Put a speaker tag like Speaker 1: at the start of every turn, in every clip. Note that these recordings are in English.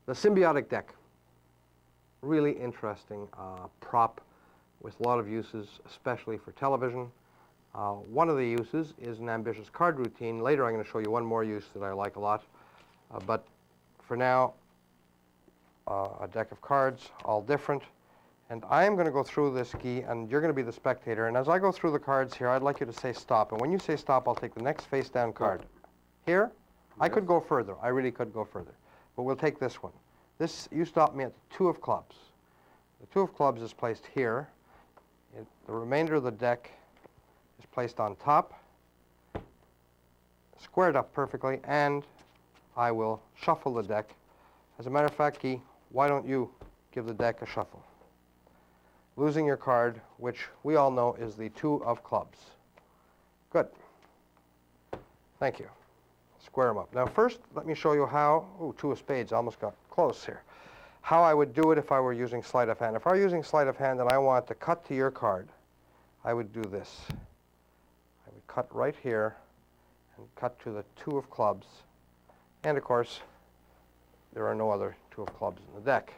Speaker 1: The symbiotic deck. Really interesting prop with a lot of uses, especially for television. One of the uses is an ambitious card routine. Later I'm going to show you one more use that I like a lot. But for now, a deck of cards, all different. And I am going to go through this, Guy, and you're going to be the spectator. And as I go through the cards here, I'd like you to say stop. And when you say stop, I'll take the next face-down card. Here, yes. I could go further. I really could go further. But we'll take this one. This, you stop me at the 2 of clubs. The 2 of clubs is placed here. The remainder of the deck is placed on top, squared up perfectly, and I will shuffle the deck. As a matter of fact, Guy, why don't you give the deck a shuffle? Losing your card, which we all know is the 2 of clubs. Good. Thank you. Square them up. Now first, let me show you how, 2 of spades, almost got close here, how I would do it if I were using sleight of hand. If I were using sleight of hand and I want to cut to your card, I would do this. I would cut right here and cut to the 2 of clubs. And of course, there are no other 2 of clubs in the deck.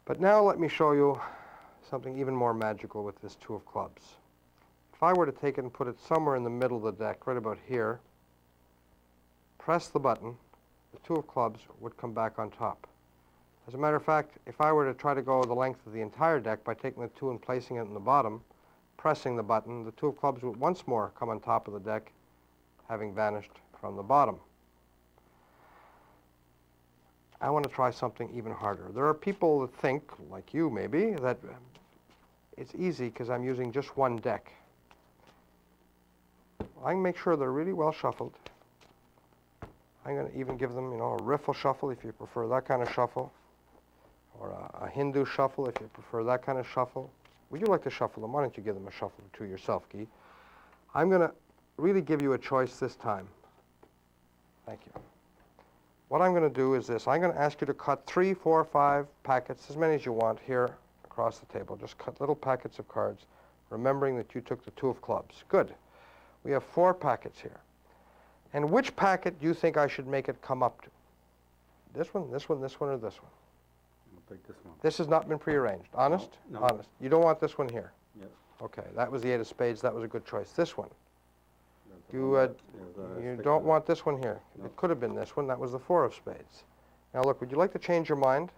Speaker 1: But now let me show you something even more magical with this 2 of clubs. If I were to take it and put it somewhere in the middle of the deck, right about here, press the button, the 2 of clubs would come back on top. As a matter of fact, if I were to try to go the length of the entire deck by taking the 2 and placing it in the bottom, pressing the button, the 2 of clubs would once more come on top of the deck, having vanished from the bottom. I want to try something even harder. There are people that think, like you maybe, that it's easy because I'm using just one deck. I can make sure they're really well shuffled. I'm going to even give them, a riffle shuffle if you prefer that kind of shuffle, or a Hindu shuffle if you prefer that kind of shuffle. Would you like to shuffle them? Why don't you give them a shuffle or two yourself, Guy? I'm going to really give you a choice this time. Thank you. What I'm going to do is this. I'm going to ask you to cut 3, 4, 5 packets, as many as you want, here across the table. Just cut little packets of cards, remembering that you took the 2 of clubs. Good. We have 4 packets here. And which packet do you think I should make it come up to? This one, this one, this one, or this one?
Speaker 2: I'll take this one.
Speaker 1: This has not been prearranged. Honest?
Speaker 2: No.
Speaker 1: Honest. You don't want this one here?
Speaker 2: Yes.
Speaker 1: Okay, that was the 8 of spades. That was a good choice. This one. You don't want this one here.
Speaker 2: No.
Speaker 1: It could have been this one. That was the 4 of spades. Now look, would you like to change your mind?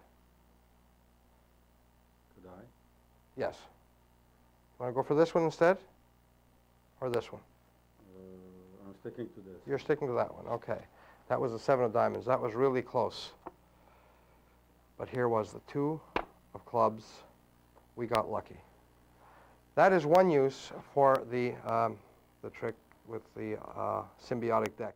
Speaker 2: Could I?
Speaker 1: Yes. Want to go for this one instead? Or this one?
Speaker 2: I'm sticking to this.
Speaker 1: You're sticking to that one. Okay. That was the 7 of diamonds. That was really close. But here was the 2 of clubs. We got lucky. That is one use for the trick with the symbiotic deck.